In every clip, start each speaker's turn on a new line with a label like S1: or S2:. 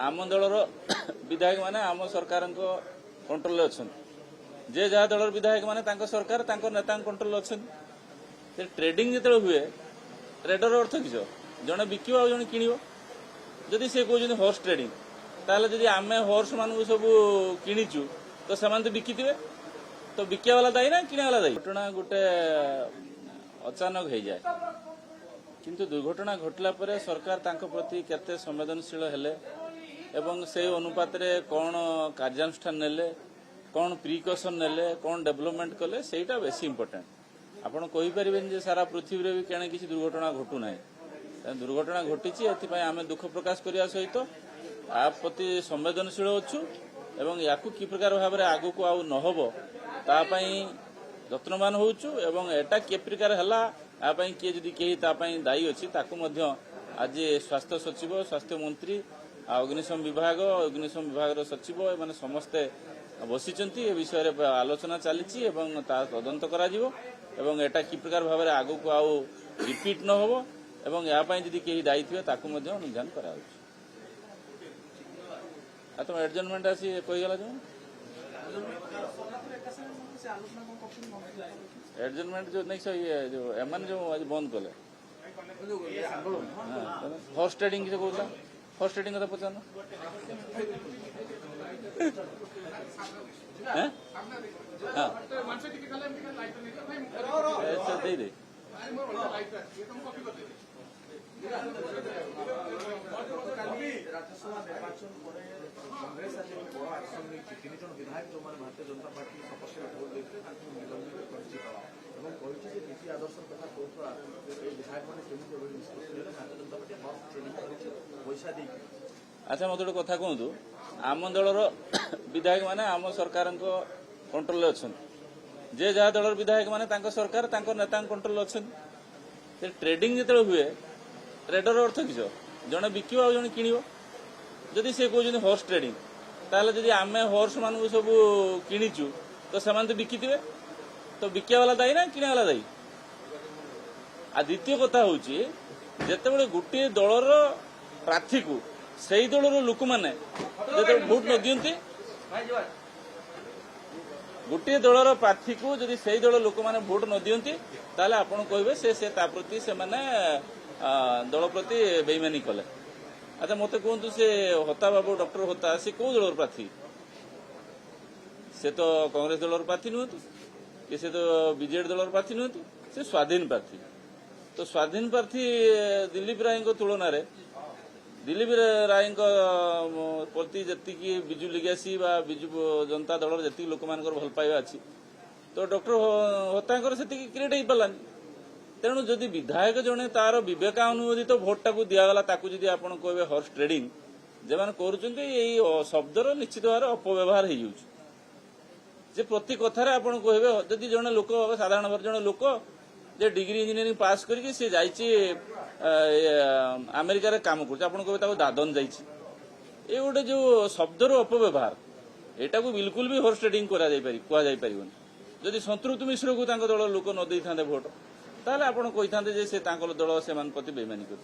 S1: आम दलर विधायक माने आम सरकार कंट्रोल अच्छा जे जहाँ दलर विधायक माने सरकार नेता कंट्रोल अच्छा ट्रेडिंग जो हुए ट्रेडर अर्थ किस जड़े बिक जड़े किण जदि से कहते हॉर्स ट्रेडिंग ताले जदि आम हॉर्स मान सब किणीचु तो से तो बिकी तो बिकिया वाला दायी ना किणा वाला दायी घटना गोटे अचानक हो जाए किंतु दुर्घटना घटला पर सरकार तांको प्रति केते संवेदनशील हेले एवं से अनुपात रे कौन कार्यानुष्ठान नेले कौन प्रिकॉशन नेले कौन डेवलपमेंट कले सेटा बेसी इंपोर्टेंट आपण कहि परिबेन जे सारा पृथ्वी रे भी केने किसी दुर्घटना घटू नाही दुर्घटना घटिची एथिपाई आमे दुख प्रकाश करिया सहित आ प्रति संवेदनशील अच्छु एवं याकू कि प्रकार भाव में आगु को आउ न हबो ता पई यत्नवान होउछु एवं एटा के प्रकार हला आ पई के जदी केही ता पई दायी अछि ताकू मध्य आज स्वास्थ्य सचिव स्वास्थ्य मंत्री अग्निशम विभाग सचिव एमाने समस्ते बसिचंती ए विषय रे आलोचना चलीची एवं ता तदंत करा जिवो एवं एटा कि प्रकार भाव में आगु को आउ रिपीट न हबो एवं या पई जदी केही दायी थिबे ताकू मध्य निदान करा होउछि आ तुम एडजमेंट आसी कहि गला जो एडजमेंट जो नहीं सही है जो एमन जो आज बंद कले हॉर्स ट्रेडिंग किसे कहता हॉर्स ट्रेडिंग कथा पचानो हाँ दे दे
S2: राज्यसभा निर्वाचन कांग्रेस आज बड़ आक्शन नहीं तीन जन विधायक जो भारतीय जनता पार्टी सपक्ष भोट देते निलंबित कर नीति आदर्श कथा कहूला विधायक मैंने निष्पत्ति Bharatiya Janata party horse trading पैसा दे
S1: अच्छा मत गोटे कथा कहतु आम दलर विधायक माने आम सरकार कंट्रोल अच्छा जे जहाँ दलर विधायक माने सरकार नेता कंट्रोल अच्छा ट्रेडिंग जो हुए ट्रेडर अर्थ किस जड़े बिक जड़े किण जदि से कहते हॉर्स ट्रेडिंग ताले जदि आम हॉर्स मान सब किणीचु तो से तो बिकी तो बिकिया वाला दायी ना किणा वाला दायी आ द्वितीय कथा हूँ जिते गोटे दलर प्रार्थी को से दलर लोक मैंने भोट न दियंती गोटे दलर प्रार्थी को जदि से दल लोक मैंने भोट न दियंती ताले आपण कहबे से प्रति से माने दल प्रति बेईमानी कले अच्छा मत कहतु से होता बाबू डॉक्टर होता से कौ दलर प्रार्थी से तो कांग्रेस दलर प्रार्थी नुहतु कि से तो बीजेडी दलर प्रार्थी नुहतु से स्वाधीन प्रार्थी तो स्वाधीन प्रार्थी दिलीप राय तुलन में दिलीप राय प्रति जी विजु लिगेसी विजु जनता दल जी लोक मान भल पाइबा अच्छी तो डॉक्टर होता से क्रिएट हो पारानी तेणु जदि विधायक जड़े तार विवेकानुमोदित भोटा को दिगला जदि आप कहे हॉर्स ट्रेडिंग जे मैंने कर शब्दर निश्चित भाव अपव्यवहार हो प्रति कथार आप कहे जदि जड़े लोक साधारण भाव जड़े लोक जे डिग्री इंजीनियरिंग पास करके सी जाइए अमेरिका काम कर दादन जाइए गोटे जो शब्दर अपव्यवहार एटा को बिल्कुल भी हॉर्स ट्रेडिंग कहुन जदि संतृप्त मिश्र को दल लोक न दे था भोट ताले आपण कही था से दल से प्रति बेईमानी कर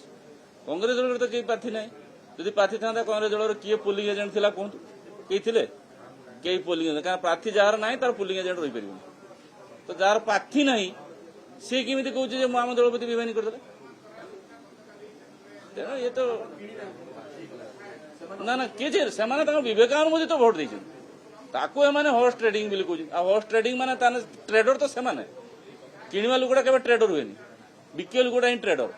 S1: कांग्रेस दल तो कई प्रार्थी ना जदि प्रार्थी था कांग्रेस दल किए पोलिंग एजेंट थिला कहतु कई थे कई पोलिंग एजेंट कारण प्रार्थी जार ना तार पोलिंग एजेंट रही पार तो जार प्रार्थी ना सी केमी कहे आम दल प्रति बेईमानी करदे तेणु ये तो ना ना किए से विवेकानुमोदित तो भोट देते हॉर्स ट्रेडिंग बोली कहते हॉर्स ट्रेडिंग माने ट्रेडर तो से किणवा लोकटा केवल ट्रेडर हुए बिकिया लोकटा ही ट्रेडर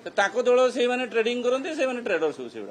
S1: दल से ट्रेडिंग करते से ट्रेडर सब से